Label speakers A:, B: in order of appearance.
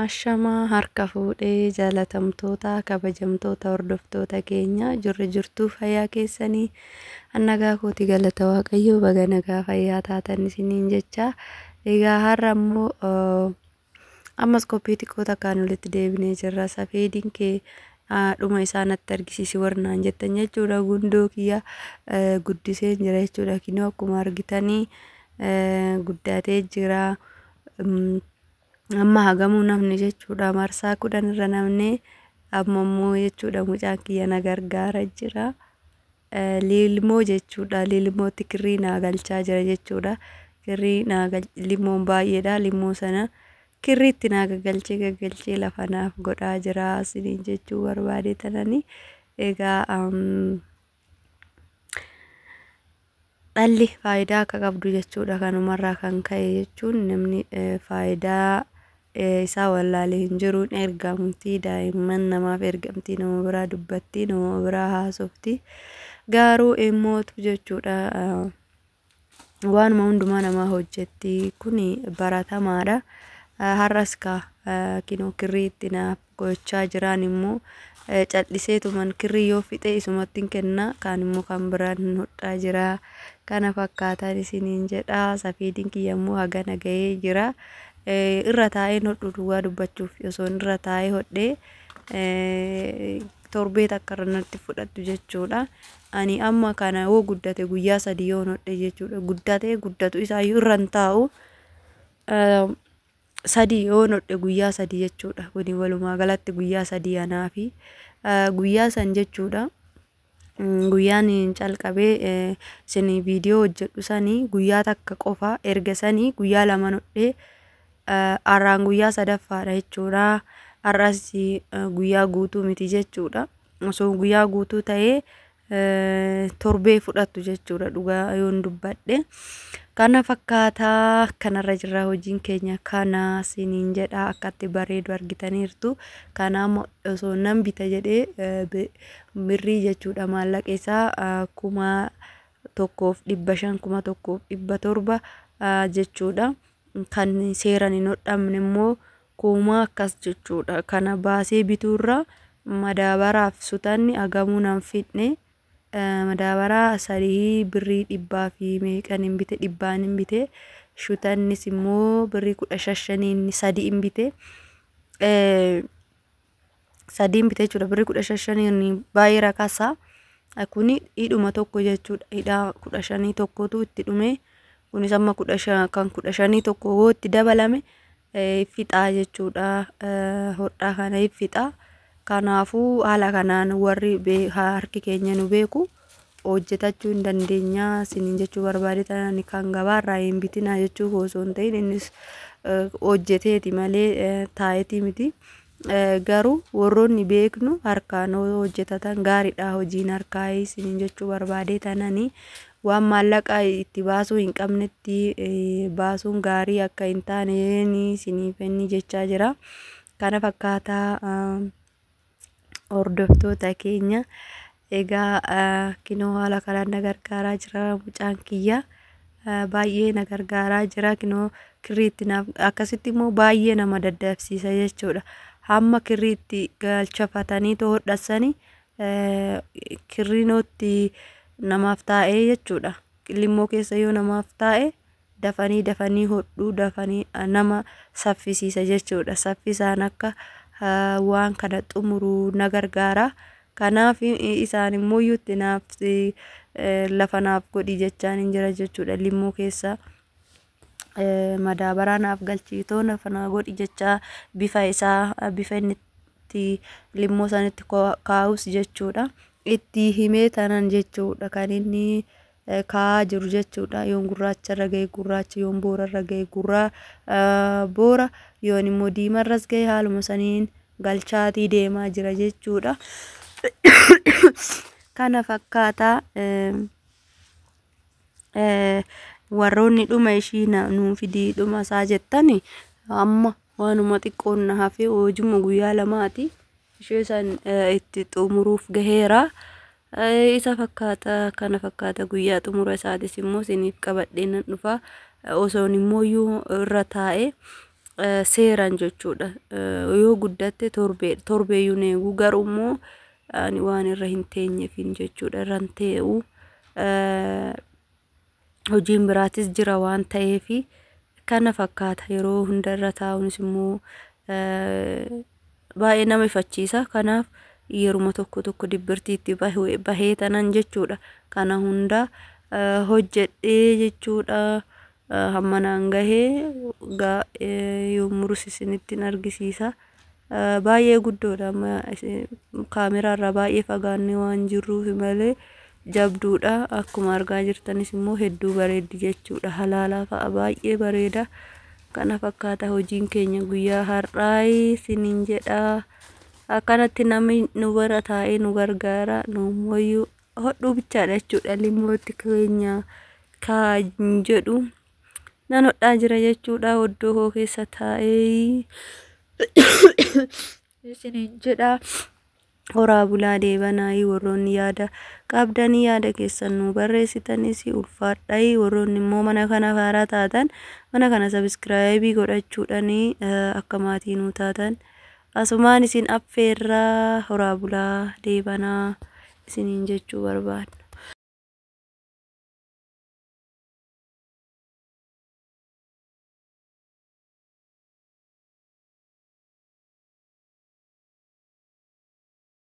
A: Ashamaa harka fuudhee jaalatamtoota kabajamtoota hordoftoota keenya jirtuu fayyaa keessanii annagaa kooti galata waaqayyoo baga nagaa fayyaa taatan isiniin jecha egaa har'a immoo ammas qophii xiqqoota kan walitti deebinee jirra safeediin kee dhuma isaanatti argisiisi warnaan jettan jechuudha gundoo kiyya guddisee jira jechuudha kinoo akkuma argitanii guddatee jira. Amma hagamuu namni jechuudha marsaa 10 irra namni ammoo jechuudha mucaan kiyya na gargaara jira lilmoo jechuudha lilmootti kirrii naa galchaa jira jechuudha kirrii naa limoon baay'eedha limoo sana kirriitti naa galchee lafa naaf godhaa jira isiniin jechuu barbaade tanani egaa dhalli faayidaa akka qabdu jechuudha kanumarraa kan ka'e jechuun namni faayidaa isaa wallaalee hin jiruun ergamtii daa'imman namaaf ergamtii nama biraa dubbattii nama biraa haasoftii garuu immootu jechuudha waanuma hundumaa namaa hojjetti kuni baratamaadha har'as kinoo kirrii itti naaf gochaa jiraan immoo calliseetuman kirrii yoo fixe isumatti kenna kaan immoo kan biraan hodhaa jira kana fakkaatan isiniin jedha safiidiin kiyya immoo hagana ga'ee jira. Irra taa'ee hodhu duwwaa dubbachuuf osoo irra taa'ee hodhee torbee takka irratti fudhattu jechuudha. Ani amma kana yoo guddate guyyaa 3 yoo hodhe jechuudha. Guddatu isaayyuu irra hin taa'u 3 yoo hodhe guyyaa 3 jechuudha. Kuni walumaa galatti guyyaa 3 anaafi guyyaa san jechuudha. Guyyaan calqabee isin viidiyoo hojjedhu sanii guyyaa takka qofa erga sanii guyyaa 2 hodhee arraan guyyaa 3ffaadha jechuudha. Arras guyyaa guutuu miti jechuudha. Osoo guyyaa guutuu ta'ee torbee fudhattu jechuudha dhugaa yoon dubbadhe. Kana fakkaataa kanarra jirra hojiin keenya kana isiniin jedha akkatti bareedu argitaniirtu. Kanaaf osoo nan bita jedhee birrii jechuudha maallaqa isaa 1,500 1,700 jechuudha. Kan seeran hin hodhamne immoo kuuma akkas jechuudha kana baasee bituurra madaabaraaf sutanni agamuu nan fidne madaabaraa 3 birrii 100 fi meeqan hin bite 100 hin bite shutannis immoo birrii 15 3 hin bite 3 hin bite jechuudha birrii 15 baay'ee rakasa kuni hidhuma tokko jechuudha hidhaa 15 tokkotu itti dhume. Kunis amma 15 tokko itti dabalame fixaa jechuudha hodhaa kana fixaa kanaafuu haala kanaan warri harki keenya nu beeku hojjetachuu hin dandeenya isiniin jechuu barbaade tanani kan gabaarraa hin bitinaa jechuu osoo hin ta'in innis hojjeteeti malee taa'eeti miti garuu warroonni beeknu harkaan hojjetatan gaariidha hojiin harkaa isiniin jechuu barbaade tanani. Waan maallaqa itti baasuu hin qabnetti baasuun gaarii akka hin taane isiniifenni jechaa jira. Kana fakkaataa hordoftoota keenya egaa kinoo haala kanaan na gargaaraa jira mucaan kiyya baay'ee na gargaaraa jira kinoo kirriitti akkasitti immoo baay'ee nama daddabsiisa jechuudha. Hamma kirriitti galchafatanii hodhasanii kirriinootti namaaf taa'ee jechuudha. Limoo keessa yoo namaaf taa'e dafanii hodhuu dafanii nama saffisiisa jechuudha. Saffisaan akka waan kana xumuruu na gargaara. Kanaaf isaan immoo yuutti naaf lafa naaf godhi jechaan hin jira jechuudha. Limoo keessa madaabaraa naaf galchiitoo lafa naaf godhi jechaa bifa inni itti limoo sanitti kaa'us jechuudha. Itti himee tanan jechuudha kan inni kaa'aa jiru jechuudha. Yoon gurraacha irra ga'e gurraacha yoon boora irra ga'e boora yoon immoo diimaa irras ga'e haaluma saniin galchaatii deemaa jira jechuudha. Kana fakkaataa warroonni dhuma ishii nuu fidii dhuma isaa jettani amma waanuma xiqqoon na hafe hojiima guyyaa 2ti. Ishee san itti xumuruuf gaheera isa fakkaata kana fakkaata guyyaa xumura isaatis immoo isiniif qabadhee nan dhufa osoon immoo irra taa'e seeraan jechuudha. Yoo guddatte torbeeyyuu eegu garummoo ani waan irra hin teenyeefin jechuudha. Irraan ta'uu hojiin biraatis jira waan ta'eefi kana fakkaata yeroo hundarra taa'uunis immoo baay'ee nama ifachiisa. Kanaaf yeruma tokko dibbirtiitti bahee tanan jechuudha. Kana hunda hojjedhee jechuudha. Hammanaan gahee yoomurus isinittiin argisiisa. Baay'ee guddoodha. Kaameraarraa baay'ee fagaannee waan jirruuf malee jabduudha. Akkuma argaa jirtanis immoo hedduu bareeddi jechuudha. Halaalaa fa'a baay'ee bareeda. Kana fakkaata hojiin keenya guyyaa har'aa isiniin jedha. Akkanatti namni nu bira taa'ee nu gargaara. Nuummoo hodhuu bichaadha jechuudha. Limootti keenya kan jedhu nan hodhaa jira jechuudha. Oddoo koo keessa taa'ee isiniin jedha. Horaa bulaa deebanaa warroonni yaada qabdanii yaada keessan nu barreessitanis ulfaadhaa. Warroonni immoo mana kana haaraa taatan mana kana subscribe godhachuudhaan akka maatii nu taatan asumaan isin affeerraa. Horaa bulaa deebanaa isiniin jechuu barbaada.